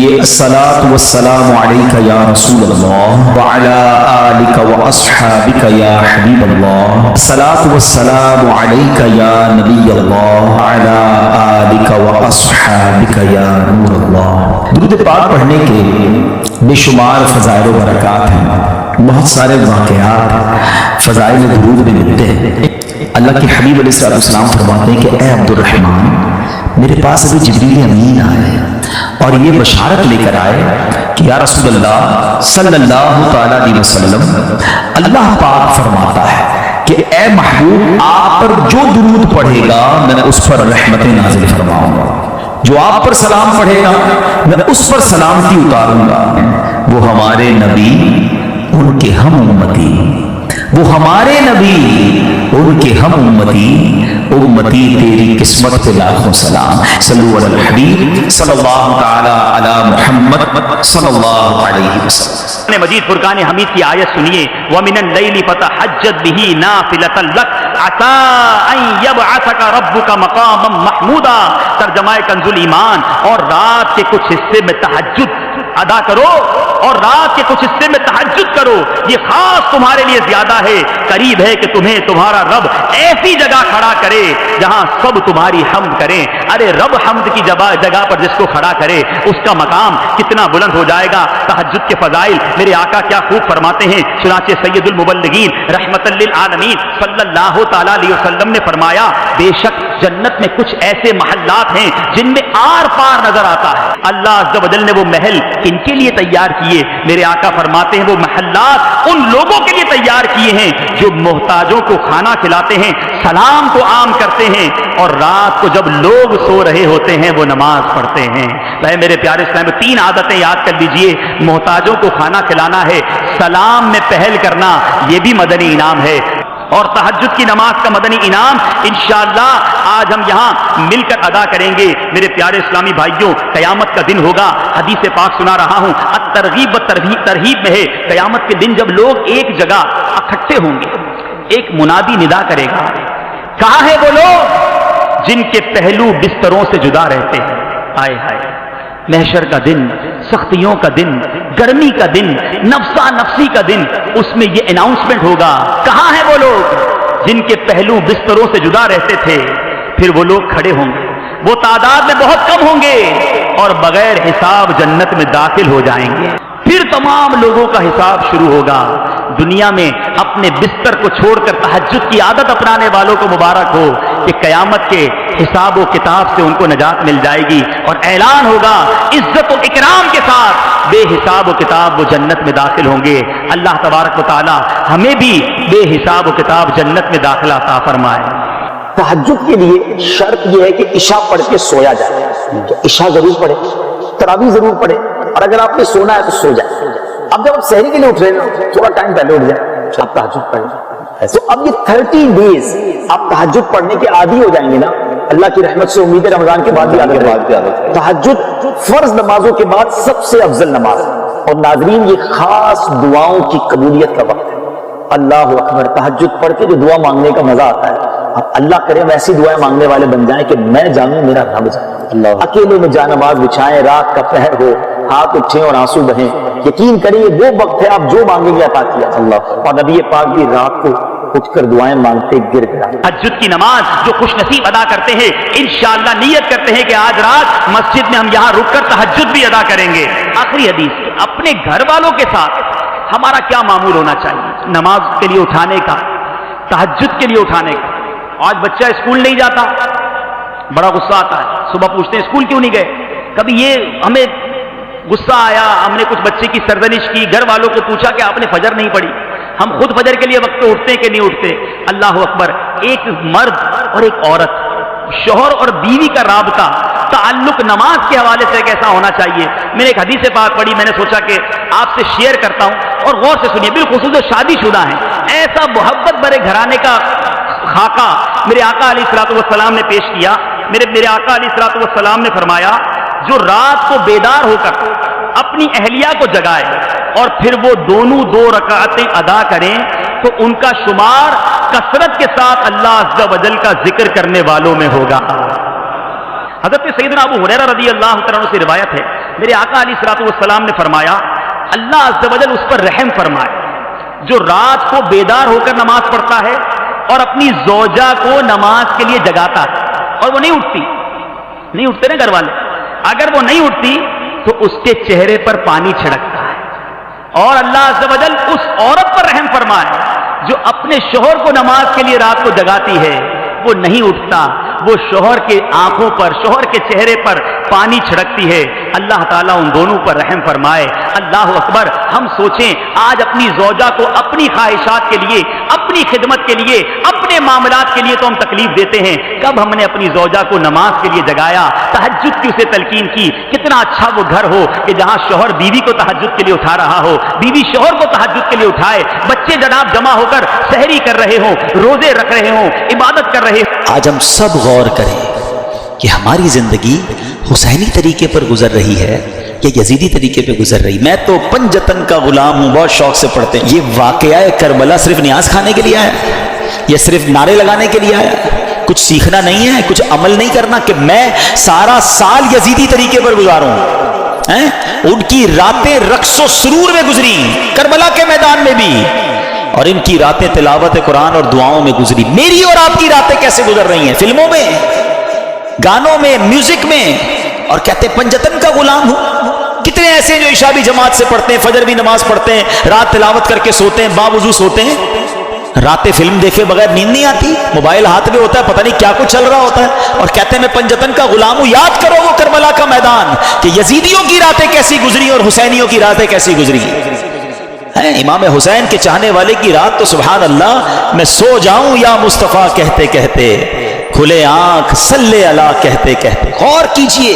कीजिए अस्सलातु वस्सलामु अलैका या रसूल अल्लाह व अला आलिका व अस्हाबिका या हबीब अल्लाह, अस्सलातु वस्सलामु अलैका या नबी अल्लाह व अला आलिका व अस्हाबिका या नूर अल्लाह। दुरूद पाक पढ़ने के बेशुमार फ़ज़ाइल व बरक़ात हैं, बहुत सारे वाक़यात फ़ज़ाइल दुरूद में मिलते हैं। अल्लाह के हबीब अलैहिस्सलाम फरमाते हैं कि ए अब्दुर रहमान, मेरे पास अभी जिब्रील अमीन आए और ये बशारत लेकर आए कि या रसूलल्लाह सल्लल्लाहु तआला अलैहि वसल्लम, अल्लाह पाक फरमाता है कि ए महबूब, आप पर जो दुरूद पढ़ेगा मैं उस पर रहमतें नाज़िल फरमाऊंगा, जो आप पर सलाम पढ़ेगा मैं उस पर सलामती उतारूंगा। वो हमारे नबी, उनके हम उम्मती, वो हमारे नबी, उनके हम उम्मती, उम्मती तेरी किस्मत पे लाखों सलाम। सल्लल्लाहु अलैहि हबीब सल्लल्लाहु तआला अला मुहम्मद सल्लल्लाहु अलैहि वसल्लम। मजीद फुरकान हमीद की आयत सुनिए, व मिनल लैली फतहज्जद बिही नाफिलतन लक असा अन यबअसका रब्बुका मकामम महमूदा। तर्जमाए कंजुल ईमान, और रात के कुछ हिस्से में तहज्जुद अदा करो, और रात के कुछ हिस्से में तहज्जुद करो, ये खास तुम्हारे लिए ज्यादा है। करीब है कि तुम्हें तुम्हारा रब ऐसी जगह खड़ा करे जहां सब तुम्हारी हम्द करें। अरे रब हम्द की जगह पर जिसको खड़ा करे उसका मकाम कितना बुलंद हो जाएगा। तहज्जुद के फजाइल मेरे आका क्या खूब फरमाते हैं। चुनाचे सैयदुल मुबल्लिगीन रहमतल लिल आलमीन सल्लल्लाहु तआला अलैहि वसल्लम ने फरमाया, बेशक जन्नत में कुछ ऐसे महल्लात हैं जिनमें आर पार नजर आता है। अल्लाह अज़्ज़ व जल ने वो महल किनके लिए तैयार किए? मेरे आका फरमाते हैं वो महल्लात उन लोगों के लिए तैयार किए हैं जो मोहताजों को खाना खिलाते हैं, सलाम को आम करते हैं, और रात को जब लोग सो रहे होते हैं वो नमाज पढ़ते हैं। भाई मेरे प्यारे इस्लाम में 3 आदतें याद कर लीजिए। मोहताजों को खाना खिलाना है, सलाम में पहल करना ये भी मदनी इनाम है, और तहज्जुद की नमाज का मदनी इनाम इंशाअल्लाह आज हम यहाँ मिलकर अदा करेंगे। मेरे प्यारे इस्लामी भाइयों, कयामत का दिन होगा। हदीस पाक सुना रहा हूँ, अत-तरगीब व तरहीब में है। कयामत के दिन जब लोग एक जगह इकट्ठे होंगे, एक मुनादी निदा करेगा, कहाँ है वो लोग जिनके पहलू बिस्तरों से जुदा रहते हैं? आए हाय, महशर का दिन, सख्तियों का दिन, गर्मी का दिन, नफसा नफसी का दिन, उसमें ये अनाउंसमेंट होगा, कहाँ है वो लोग जिनके पहलू बिस्तरों से जुदा रहते थे? फिर वो लोग खड़े होंगे, वो तादाद में बहुत कम होंगे और बगैर हिसाब जन्नत में दाखिल हो जाएंगे। फिर तमाम लोगों का हिसाब शुरू होगा। दुनिया में अपने बिस्तर को छोड़कर तहज्जुद की आदत अपनाने वालों को मुबारक हो कि कयामत के हिसाब व किताब से उनको नजात मिल जाएगी, और ऐलान होगा इज्जत व इकराम के साथ बेहिसाब व किताब वो जन्नत में दाखिल होंगे। अल्लाह तबारक व तआला हमें भी बेहिसाब व किताब जन्नत में दाखिला अता फरमाए। तहज्जुद के लिए शर्त यह है कि इशा पढ़ के सोया जाए, तो इशा जरूर पढ़े, तरावी जरूर पढ़े, और अगर आपने सोना है तो सो जाए। अब जब आप सहरी के लिए उठ रहे हैं थोड़ा टाइम पहले उठ जाए, आप तहज्जुद पढ़ें। तो अब ये 30 डेज आप तहज्जुद पढ़ने के आदी हो जाएंगे ना, अल्लाह की रहमत से उम्मीद है रमजान के बाद भी आदत। तहज्जुद फर्ज नमाजों के बाद सबसे अफजल नमाज, और नाज़रीन ये खास दुआओं की कबूलियत का वक्त है। अल्लाह अकबर, तहज्जुद पढ़ के जो दुआ मांगने का मजा आता है, अब अल्लाह करे वैसी दुआएं मांगने वाले बन जाएं कि मैं जानूं मेरा रब जाने। अकेले में जानमाज बिछाएं, रात का पहर हो, हाथ उठे और आंसू बहें, यकीन करिए वो वक्त है आप जो मांगेंगे अता किया अल्लाह। और नबी पाक भी रात को उठकर दुआएं मांगते गिड़गिड़ा। तहज्जुद की नमाज जो खुशनसीब अदा करते हैं, इंशाअल्लाह नियत करते हैं कि आज रात मस्जिद में हम यहाँ रुककर तहज्जुद भी अदा करेंगे। आखिरी हदीस, अपने घर वालों के साथ हमारा क्या मामूल होना चाहिए नमाज के लिए उठाने का, तहज्जुद के लिए उठाने का। आज बच्चा स्कूल नहीं जाता, बड़ा गुस्सा आता है, सुबह पूछते हैं स्कूल क्यों नहीं गए? कभी ये हमें गुस्सा आया, हमने कुछ बच्चे की सरदनिश की, घर वालों को पूछा कि आपने फजर नहीं पढ़ी। हम खुद फजर के लिए वक्त पे उठते कि नहीं उठते? अल्लाह अकबर, एक मर्द और एक औरत, शोहर और बीवी का राबता, ताल्लुक नमाज के हवाले से कैसा होना चाहिए। मैंने एक हदीस पाक पढ़ी, मैंने सोचा कि आपसे शेयर करता हूं और गौर से सुनिए। बिलखुसूस जो शादीशुदा हैं, ऐसा मोहब्बत भरे घराने का खाका मेरे आका अलैहिस्सलातु वस्सलाम ने पेश किया। मेरे आका अलैहिस्सलातु वस्सलाम ने फरमाया, जो रात को बेदार होकर अपनी अहलिया को जगाए और फिर वो दोनों 2 रकातें अदा करें तो उनका शुमार कसरत के साथ अल्लाह अज़्ज़ व जल का जिक्र करने वालों में होगा। حضرت سیدنا ابو ہریرہ رضی اللہ تعالیٰ عنہ سے روایت ہے، میرے آقا علیہ الصلوۃ والسلام نے فرمایا اللہ عز و جل اس پر رحم فرمائے جو رات کو بیدار ہو کر نماز پڑھتا ہے اور اپنی زوجہ کو نماز کے لیے جگاتا ہے اور وہ نہیں اٹھتے نا گھر والے، اگر وہ نہیں اٹھتی تو اس کے چہرے پر پانی چھڑکتا ہے، اور اللہ عز و جل اس عورت پر رحم فرمائے جو اپنے شوہر کو نماز کے لیے رات کو جگاتی ہے، وہ نہیں اٹھتا، وہ شوہر کے آنکھوں پر، شوہر کے چہرے پر پانی چھڑکتی ہے، اللہ تعالیٰ ان دونوں پر رحم فرمائے۔ اللہ اکبر، ہم سوچیں آج اپنی زوجہ کو اپنی خواہشات کے لیے، اپنی خدمت کے لیے، اپنے معاملات کے لیے تو ہم تکلیف دیتے ہیں، کب ہم نے اپنی زوجہ کو نماز کے لیے جگایا، تہجد کی اسے تلقین کی؟ کتنا اچھا وہ گھر ہو کہ جہاں شوہر بیوی کو تہجد کے لیے اٹھا رہا ہو، بیوی شوہر کو تہجد کے لیے اٹھائے، بچے جناب جمع ہو کر سحری کر رہے ہوں، روزے رکھ رہے ہوں، عبادت کر رہے ہوں۔ آج ہم سب غور کریں کہ ہماری زندگی حسینی طریقے پر گزر رہی ہے یا یزیدی طریقے پہ گزر رہی؟ میں تو پنجتن کا غلام ہوں، بہت شوق سے پڑھتے ہیں۔ یہ واقعہ کربلا صرف نیاز کھانے کے لیے آیا یا صرف نعرے لگانے کے لیے آیا؟ کچھ سیکھنا نہیں ہے، کچھ عمل نہیں کرنا کہ میں سارا سال یزیدی طریقے پر گزاروں؟ ان کی راتیں رقص و سرور میں گزری، کربلا کے میدان میں بھی، اور ان کی راتیں تلاوت قرآن اور دعاؤں میں گزری۔ میری اور آپ کی راتیں کیسے گزر رہی ہیں؟ فلموں میں، گانوں میں، میوزک میں، اور کہتے ہیں پنجتن کا غلام ہوں۔ کتنے ایسے جو عشاء بھی جماعت سے پڑھتے ہیں، فجر بھی نماز پڑھتے ہیں، رات تلاوت کر کے سوتے ہیں، باوضو سوتے ہیں، راتیں فلم دیکھے بغیر نیند نہیں آتی، موبائل ہاتھ میں ہوتا ہے، پتہ نہیں کیا کچھ چل رہا ہوتا ہے، اور کہتے ہیں میں پنجتن کا غلام ہوں۔ یاد کرو وہ کربلا کا میدان کہ یزیدیوں کی راتیں کیسی گزری اور حسینیوں کی راتیں کیسی گزری۔ امام حسین کے چاہنے والے کی رات تو سبحان اللہ، میں سو جاؤں یا مصطفیٰ کہتے کہتے، کھلے آنکھ صلی اللہ کہتے کہتے۔ غور کیجئے،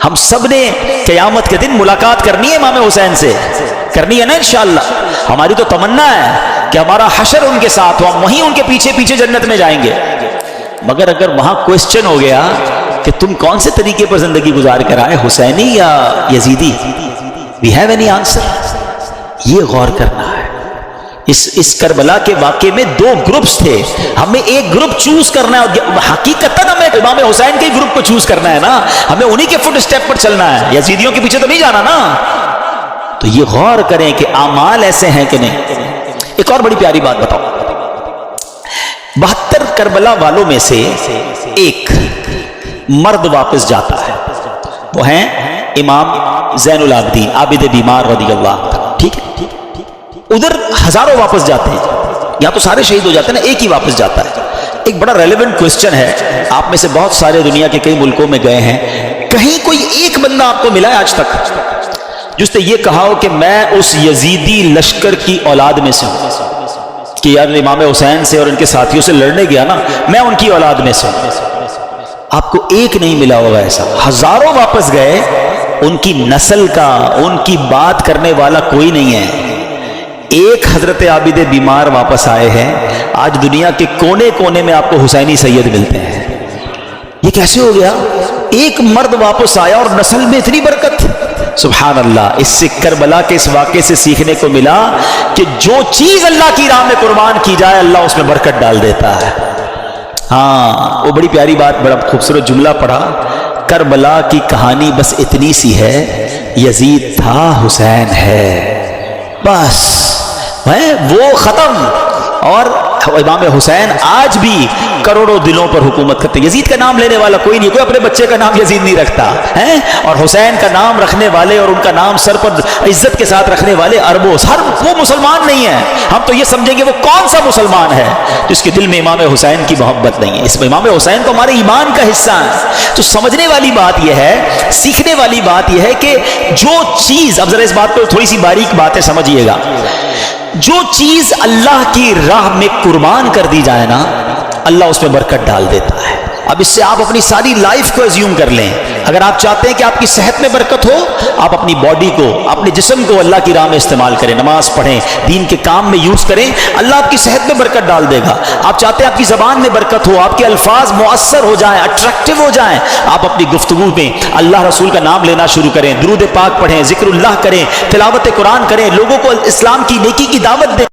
ہم سب نے قیامت کے دن ملاقات کرنی ہے امام حسین سے، کرنی ہے نا انشاءاللہ۔ ہماری تو تمنا ہے کہ ہمارا حشر ان کے ساتھ ہو، ہم وہیں ان کے پیچھے پیچھے جنت میں جائیں گے۔ مگر اگر وہاں کوسچن ہو گیا کہ تم کون سے طریقے پر زندگی گزار کر آئے، حسینی یا یزیدی، وی ہیو اینی آنسر؟ یہ غور کرنا ہے۔ اس کربلا کے واقعے میں دو گروپس تھے، ہمیں ایک گروپ چوز کرنا ہے، اور حقیقتاً ہمیں امام حسین کے گروپ کو چوز کرنا ہے نا، ہمیں انہی کے فٹ سٹیپ پر چلنا ہے، یزیدیوں کے پیچھے تو نہیں جانا نا۔ تو یہ غور کریں کہ اعمال ایسے ہیں کہ نہیں۔ ایک اور بڑی پیاری بات بتاؤ، 72 کربلا والوں میں سے ایک مرد واپس جاتا ہے، وہ ہیں امام زین العابدین عابد بیمار رضی اللہ عنہ، ٹھیک ہے؟ ادھر ہزاروں واپس جاتے ہیں، یہاں تو سارے شہید ہو جاتے ہیں نا، ایک ہی واپس جاتا ہے۔ ایک بڑا ریلیونٹ کوسچن ہے، آپ میں سے بہت سارے دنیا کے کئی ملکوں میں گئے ہیں، کہیں کوئی ایک بندہ آپ کو ملا ہے آج تک جس نے یہ کہا ہو کہ میں اس یزیدی لشکر کی اولاد میں سے ہوں، کہ یار امام حسین سے اور ان کے ساتھیوں سے لڑنے گیا نا، میں ان کی اولاد میں سے ہوں؟ آپ کو ایک نہیں ملا ہوگا ایسا، ہزاروں واپس گئے، ان کی نسل کا، ان کی بات کرنے والا کوئی نہیں ہے۔ ایک حضرت عابد بیمار واپس آئے ہیں، آج دنیا کے کونے کونے میں آپ کو حسینی سید ملتے ہیں۔ یہ کیسے ہو گیا؟ ایک مرد واپس آیا اور نسل میں اتنی برکت، سبحان اللہ۔ اس سے کربلا کے اس واقعے سے سیکھنے کو ملا کہ جو چیز اللہ کی راہ میں قربان کی جائے اللہ اس میں برکت ڈال دیتا ہے۔ ہاں، وہ بڑی پیاری بات، بڑا خوبصورت جملہ پڑھا، کربلا کی کہانی بس اتنی سی ہے، یزید تھا حسین ہے، بس وہ ختم۔ اور امام حسین آج بھی کروڑوں دلوں پر حکومت کرتے۔ یزید کا نام لینے والا کوئی نہیں، کوئی اپنے بچے کا نام یزید نہیں رکھتا ہے، اور حسین کا نام رکھنے والے اور ان کا نام سر پر عزت کے ساتھ رکھنے والے اربوں، ہر وہ مسلمان نہیں ہے۔ ہم تو یہ سمجھیں گے وہ کون سا مسلمان ہے جس کے دل میں امام حسین کی محبت نہیں ہے۔ اس میں امام حسین تو ہمارے ایمان کا حصہ ہے۔ تو سمجھنے والی بات یہ ہے، سیکھنے والی بات یہ ہے کہ جو چیز، اب ذرا اس بات کو تھوڑی سی باریک باتیں سمجھیے گا، جو چیز اللہ کی راہ میں قربان کر دی جائے نا، اللہ اس میں برکت ڈال دیتا ہے۔ اب اس سے آپ اپنی ساری لائف کو ایزیوم کر لیں۔ اگر آپ چاہتے ہیں کہ آپ کی صحت میں برکت ہو، آپ اپنی باڈی کو، اپنے جسم کو اللہ کی راہ میں استعمال کریں، نماز پڑھیں، دین کے کام میں یوز کریں، اللہ آپ کی صحت میں برکت ڈال دے گا۔ آپ چاہتے ہیں آپ کی زبان میں برکت ہو، آپ کے الفاظ مؤثر ہو جائیں، اٹریکٹیو ہو جائیں، آپ اپنی گفتگو میں اللہ رسول کا نام لینا شروع کریں، درود پاک پڑھیں، ذکر اللہ کریں، تلاوت قرآن کریں، لوگوں کو اسلام کی نیکی کی دعوت دیں۔